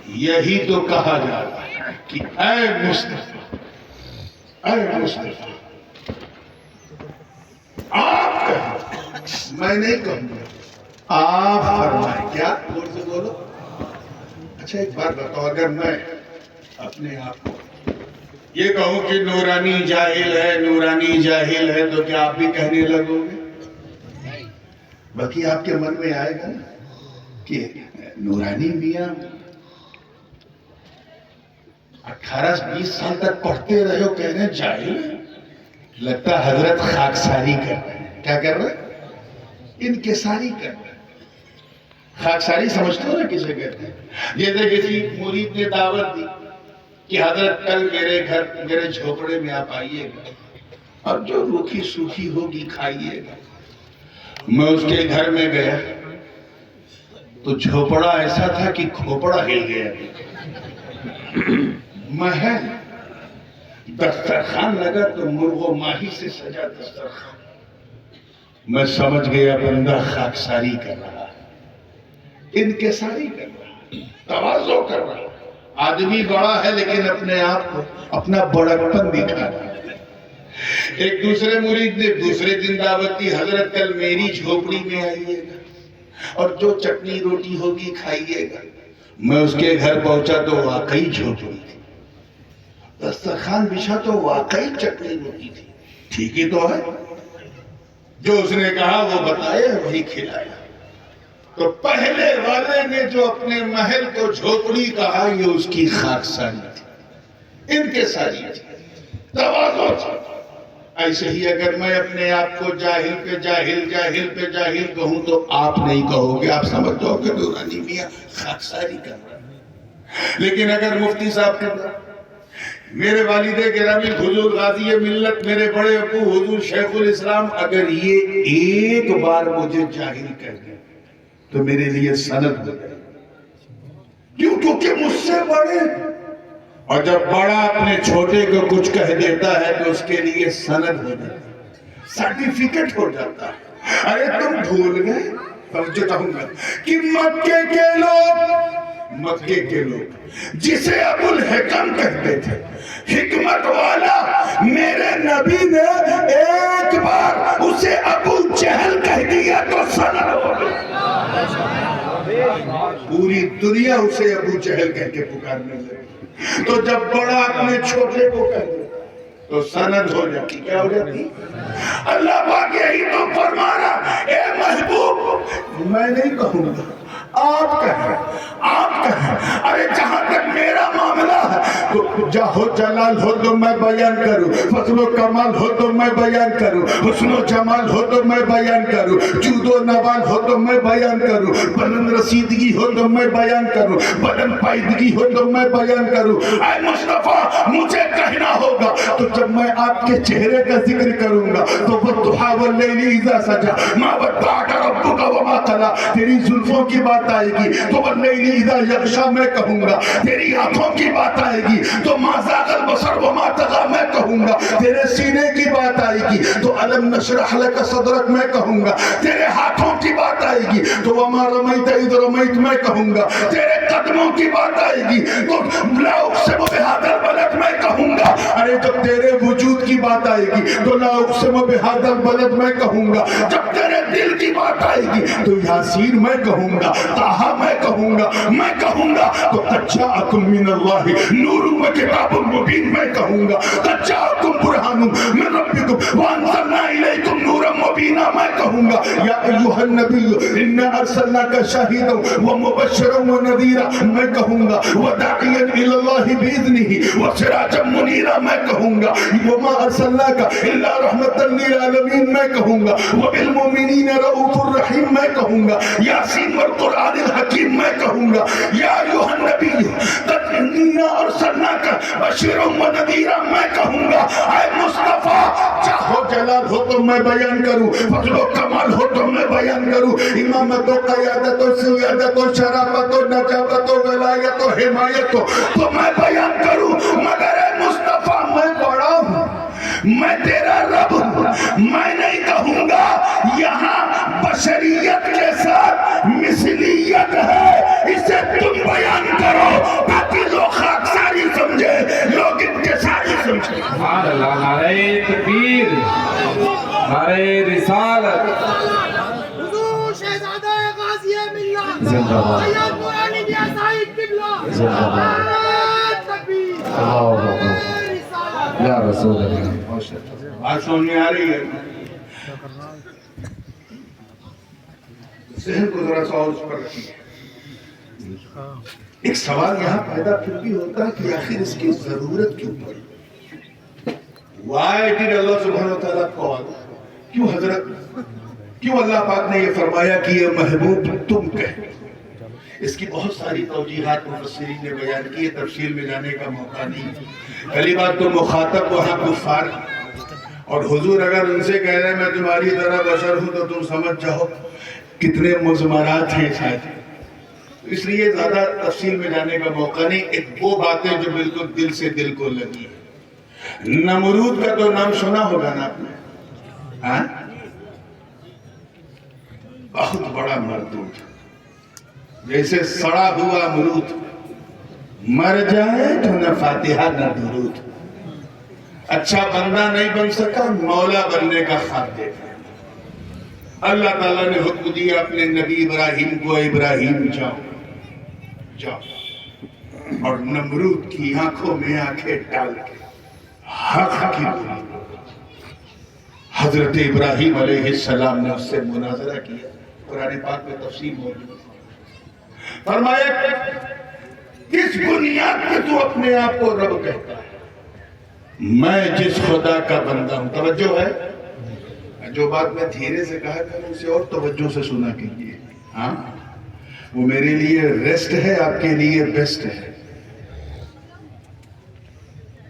یہی تو کہا جاتا ہے کہ اے مصطفیٰ، اے مصطفیٰ، آپ کہیں، میں نہیں کہوں گا، آپ فرمائیں. کیا زور سے بولو. اچھا ایک بات بتاؤ، اگر میں اپنے آپ کو یہ کہوں کہ نورانی جاہل ہے، نورانی جاہل ہے، تو کیا آپ بھی کہنے لگو گے؟ بلکہ آپ کے من میں آئے گا نا کہ نورانی میاں 18-20 سال تک پڑھتے رہے ہو، کہہ رہے ہیں جاہل ہے. لگتا ہے حضرت خاکساری کر رہے ہیں. کیا کر رہے ہیں؟ انکساری کر رہے ہیں. خاکساری سمجھتے ہو نا کسے کہتے ہیں؟ جیسے کسی مرید نے دعوت دی کہ حضرت کل میرے گھر میرے جھوپڑے میں آپ آئیے گا اور جو روکھی سوکھی ہوگی کھائیے گا. میں اس کے گھر میں گیا تو جھوپڑا ایسا تھا کہ کھوپڑا ہل گیا. محل دسترخوان لگا تو مرغ و ماہی سے سجا دسترخوان. میں سمجھ گیا بندہ خاکساری کر رہا ہے، انکساری کر رہا ہے، تواضع کر رہا ہے. آدمی بڑا ہے لیکن اپنے آپ کو اپنا بڑکپن دکھا رہا ہے. ایک دوسرے مرید نے دوسرے دن دعوت دی، حضرت کل میری جھوپڑی میں آئیے گا اور جو چٹنی روٹی ہوگی کھائیے گا. میں اس کے گھر پہنچا تو واقعی جھوپڑی تھی، دسترخوان بچھا تو واقعی چٹنی روٹی تھی. ٹھیک ہی تو ہے، جو اس نے کہا وہ بتایا وہی کھلایا. تو پہلے والے نے جو اپنے محل کو جھوپڑی کہا یہ اس کی خاکساری تھی، انکساری تھی، تواضع تھی. ایسے ہی اگر میں اپنے آپ کو جاہل پہ جاہل، جاہل پہ جاہل کہوں تو آپ نہیں کہو گے، آپ سمجھ جاؤ کہ نورانی میاں خاکساری کر رہا ہے. لیکن اگر مفتی صاحب کر رہا، میرے والد گرامی حضور غازی ملت میرے بڑے ابو حضور شیخ الاسلام اگر یہ ایک بار مجھے جاہل کہہ دیں تو میرے لیے سند ہو جائے. کیونکہ مجھ سے بڑے، اور جب بڑا اپنے چھوٹے کو کچھ کہہ دیتا ہے تو اس کے لیے سند ہو جاتا ہے، سرٹیفکیٹ ہو جاتا ہے. ارے تم بھول گئے، سمجھو چاہوں گا کہ مکے کے لوگ جسے ابو الحکم کہتے تھے، حکمت والا، میرے نبی نے ایک بار اسے ابو جہل کہہ دیا تو سند ہو گیا. پوری دنیا اسے ابو جہل کہہ کے پکارنے لگی. تو جب بڑا اپنے چھوٹے کو کہہ دے تو سند ہو جاتی. کیا ہو جاتی؟ اللہ پاک یہی تو فرما رہا، اے محبوب میں نہیں کہوں گا، آپ کہیں، آپ کہیں. ارے جہاں تک میرا معاملہ ہے تو جاہو جلال ہو تو میں بیان کروں، فضل و کمال ہو تو میں بیان کروں، حسن و جمال ہو تو میں بیان کروں، جود و نوال ہو تو میں بیان کروں، بلند رسیدگی ہو تو میں بیان کروں، بلند پائیدگی ہو تو میں بیان کروں. اے مصطفیٰ مجھے کہنا ہوگا تو جب میں آپ کے چہرے کا ذکر کروں گا تو والضحیٰ واللیل اذا سجا ما ودعک ربک وما قلی، تیری زلفوں کی بات آئے گی تو واللیل اذا یغشی میں کہوں گا، تیری آنکھوں کی بات آئے گی تو ما زاغ البصر وما طغی میں کہوں گا، تیرے سینے کی بات آئے گی تو الم نشرح لک صدرک میں کہوں گا، تیرے ہاتھوں کی بات آئے گی تو وما رمیت اذ رمیت میں کہوں گا، تیرے قدموں کی بات آئے گی تو لا اقسم بہذا البلد میں کہوں گا. ارے جب تیرے وجود کی بات آئے گی تو لا اقسم بہذا البلد میں کہوں گا. جب تیرے دل کی بات آئے گی تو یاسین میں کہوں گا، طٰہٰ میں کہوں گا، میں کہوں گا تو قد جاءکم من اللہ نور و کتاب مبین میں کہوں گا، قد جاءکم برہان من ربکم وانزلنا الیکم نورا مبینا میں کہوں گا. یا ایھا النبی انا ارسلناک شاہدا ومبشرا ونذیرا میں کہوں گا، وداعیا الی اللہ باذنہ وسراجا منیرا میں کہوں گا، وما ارسلناک الا رحمتا للعالمین میں کہوں گا، وبالمؤمنین رؤوف الرحیم میں کہوں گا، یاسین والقرآن الحکیم میں کہوں گا. یا ایھا النبی قد انا ارسلناک بشیرا ونذیرا میں کہوں گا. اے مصطفیٰ چاہو جلال ہو تو میں بیان کروں، فضل و کمال ہو تو میں بیان کروں، امامت و قیادت و سیادت و شرافت و نجابت و ولایت و حمایت تو میں بیان کروں. مگر اے مصطفیٰ میں بڑا ہوں، میں تیرا رب ہوں، میں نہیں کہوں گا. یہاں بشریت کے ساتھ مثلیت ہے، اسے تم بیان کرو. زندہ باد اللہ اکبر یا رسول اللہ بات سمجھ میں آ رہی ہے ذہن کو ذرا سا اور اس پر رکھیے ایک سوال یہاں پیدا پھر بھی ہوتا ہے کہ آخر اس کی ضرورت کیوں پڑی Why did Allah subhanahu wa ta'ala call کیوں حضرت کیوں اللہ پاک نے یہ فرمایا کہ یہ محبوب تم کہہ اس کی بہت ساری توجیحات مفسرین نے بیان کی تفصیل میں جانے کا موقع نہیں پہلی بات تو مخاطب وہاں کفار اور حضور اگر ان سے کہہ رہے ہیں میں تمہاری طرح بشر ہوں تو تم سمجھ جاؤ کتنے مضمرات ہیں شاید اس لیے زیادہ تفصیل میں جانے کا موقع نہیں ایک وہ باتیں جو بالکل دل سے دل کو لگی ہیں نمرود کا تو نام سنا ہوگا نا آپ نے بہت بڑا مردود جیسے سڑا ہوا امرود مر جائے تو نہ فاتحہ نہ درود اچھا بندہ نہیں بن سکا مولا بننے کا خواب دیکھا اللہ تعالیٰ نے حکم دیا اپنے نبی ابراہیم کو ابراہیم جاؤ اور نمرود کی آنکھوں میں آنکھیں ڈال کے حق کی بولی حضرت ابراہیم علیہ السلام نے اس سے مناظرہ کیا قرآن پاک میں تفصیل موجود فرمایا کس بنیاد پہ تو اپنے آپ کو رب کہتا ہے میں جس خدا کا بندہ ہوں توجہ ہے جو بات میں دھیرے سے کہا کروں اسے اور توجہ سے سنا کیجیے ہاں وہ میرے لیے ریسٹ ہے آپ کے لیے بیسٹ ہے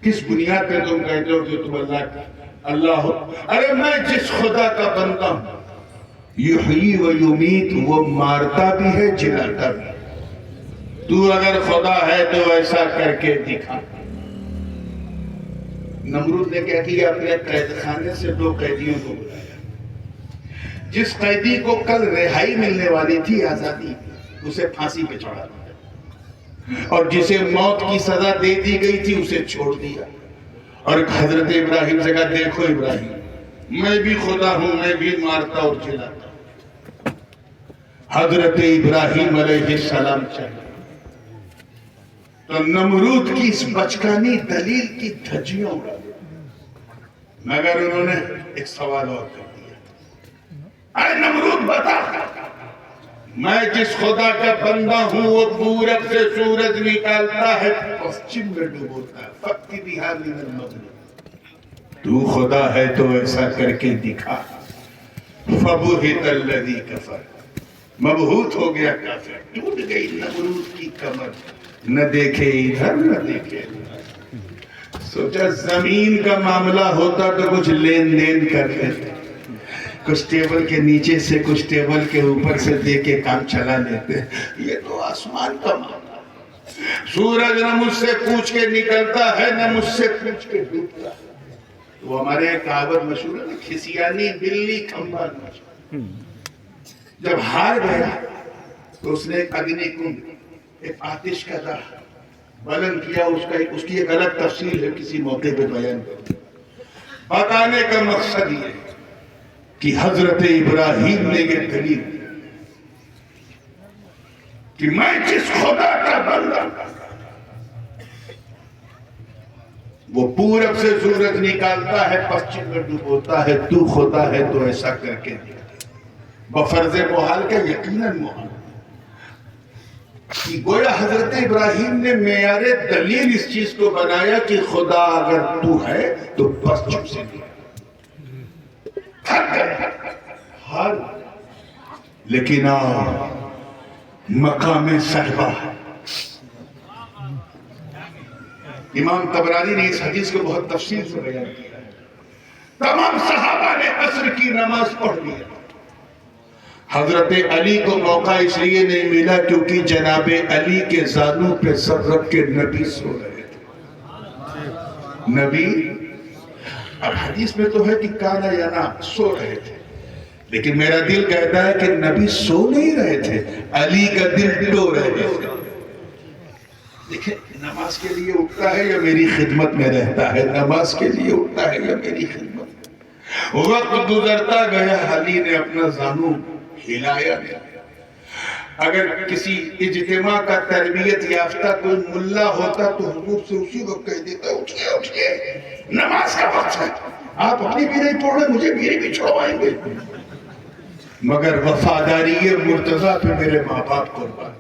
کس بنیاد پہ تم کہتے ہو کہ تم اللہ ہو ارے میں جس خدا کا بندہ ہوں یحیی و یمیت وہ مارتا بھی ہے جلاتا بھی تو اگر خدا ہے تو ایسا کر کے دکھا نمرود نے کیا کیا اپنے قید خانے سے 2 قیدیوں کو بلایا جس قیدی کو کل رہائی ملنے والی تھی آزادی اسے پھانسی پہ چڑھا دیا اور جسے موت کی سزا دے دی گئی تھی اسے چھوڑ دیا اور حضرت ابراہیم سے کہا دیکھو ابراہیم میں بھی خدا ہوں میں بھی مارتا اور جلاتا ہوں حضرت ابراہیم علیہ السلام چاہیے تو نمرود کی اس بچکانی دلیل کی دھجیوں اڑا مگر انہوں نے ایک سوال اور کر دیا اے نمرود بتا میں جس خدا کا بندہ ہوں وہ پورب سے سورج نکالتا ہے پشچم میں ڈبوتا ہے فقط بہا من المغرب تو خدا ہے تو ایسا کر کے دکھا فبہت الذی کفر مبہوت ہو گیا کافر ٹوٹ گئی نمرود کی کمر نہ دیکھے ادھر نہ دیکھے سوچا زمین کا معاملہ ہوتا تو کچھ لین دین کرتے کچھ ٹیبل کے نیچے سے کچھ ٹیبل کے اوپر سے دے کے کام چلا لیتے یہ تو آسمان کا معاملہ سورج نہ مجھ سے پوچھ کے نکلتا ہے نہ مجھ سے پوچھ کے ڈوبتا ہے وہ ہمارے کہاوت مشہور ہے کھسیانی بلی کھمبا جب ہار گیا تو اس نے اگنی کنڈ ایک آتش کا دہ بلند کیا اس کی ایک الگ تفصیل ہے کسی موقع پہ بیان کرتے بتانے کا مقصد یہ کہ حضرت ابراہیم نے یہ دلیل کہ میں جس خدا کا بندہ وہ پورب سے سورج نکالتا ہے پشچم میں ڈبوتا ہے تو خدا ہے تو ایسا کر کے بفرض محال کا یقیناً محال کہ گویا حضرت ابراہیم نے معیار دلیل اس چیز کو بنایا کہ خدا اگر تو ہے تو پشچم سے بھی ہر لیکن مقام صحبہ امام طبرانی نے اس حدیث کو بہت تفصیل سے بیان کیا تمام صحابہ نے عصر کی نماز پڑھ لی حضرت علی کو موقع اس لیے نہیں ملا کیونکہ جناب علی کے زانوں پہ سر رکھ کے نبی سو رہے تھے نبی اب حدیث میں تو ہے کہ کانا یانا سو رہے تھے لیکن میرا دل کہتا ہے کہ نبی سو نہیں رہے تھے علی کا دل ڈو رہے تھے دیکھیں نماز کے لیے اٹھتا ہے یا میری خدمت میں رہتا ہے نماز کے لیے اٹھتا ہے یا میری خدمت میں وقت گزرتا گیا علی نے اپنا زانو ہلایا گیا اگر کسی اجتماع کا تربیت یافتہ کوئی ملا ہوتا تو حضور سے اسی وقت کہہ دیتا اٹھئے اٹھئے نماز کا وقت ہے، آپ اپنی بھی نہیں پڑھ رہے مجھے میری بھی چھوڑوائیں گے. مگر وفاداری مرتضیٰ پہ میرے ماں باپ قربان.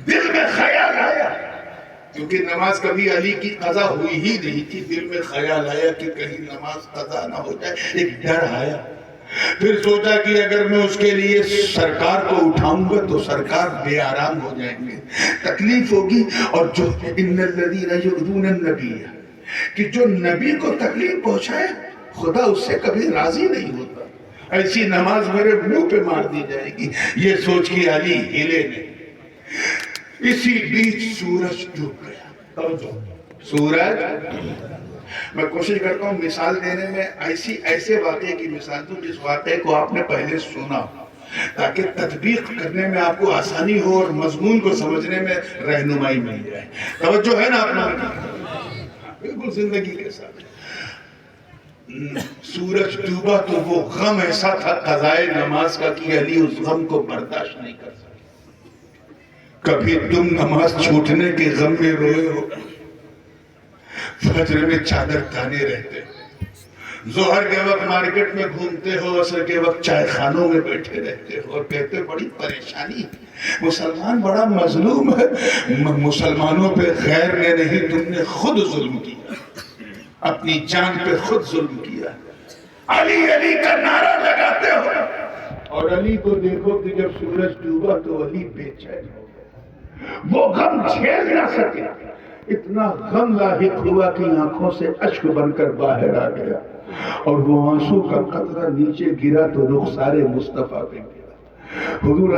دل میں خیال آیا، کیونکہ نماز کبھی علی کی قضا ہوئی ہی نہیں تھی، دل میں خیال آیا کہ کہیں نماز قضا نہ ہو جائے، ایک ڈر آیا. پھر سوچا کہ اگر میں اس کے لیے سرکار کو اٹھاؤں گا تو سرکار بے آرام ہو جائیں گے، تکلیف ہوگی. اور جو ان الذین یؤذون النبی، کہ جو نبی کو تکلیف پہنچائے خدا اس سے کبھی راضی نہیں ہوتا، ایسی نماز میرے منہ پہ مار دی جائے گی. یہ سوچ کے علی ہلے نہیں. اسی بیچ سورج ڈوب گیا. سورج، میں کوشش کرتا ہوں مثال دینے میں ایسے واقعے کی مثال دوں جس واقعے کو آپ نے پہلے سنا ہو، تاکہ تطبیق کرنے میں آپ کو آسانی ہو اور مضمون کو سمجھنے میں رہنمائی مل جائے. توجہ ہے نا آپ لوگوں؟ بالکل زندگی کے ساتھ. سورج ڈوبا تو وہ غم ایسا تھا قضائے نماز کا کہ علی اس غم کو برداشت نہیں کر سکتا. کبھی تم نماز چھوٹنے کے غم میں روئے ہو؟ فجر میں چادر تانے رہتے ہو، ظہر کے وقت مارکیٹ میں گھومتے ہو، عصر کے وقت چائے خانوں میں بیٹھے رہتے ہو اور کہتے بڑی پریشانی، مسلمان بڑا مظلوم ہے. مسلمانوں پہ غیر نے نہیں، تم نے خود ظلم کیا، اپنی جان پہ خود ظلم کیا. علی علی کا نعرہ لگاتے ہو اور علی کو دیکھو کہ جب سورج ڈوبا تو علی بے چین ہو گیا، وہ غم جھیل نہ سکے. اتنا غم لاحق ہوا کہ آنکھوں سے اشک بن کر باہر آ گیا اور وہ آنسو کا قطرہ نیچے گرا تو رخسار مصطفیٰ پہ گرا. حضور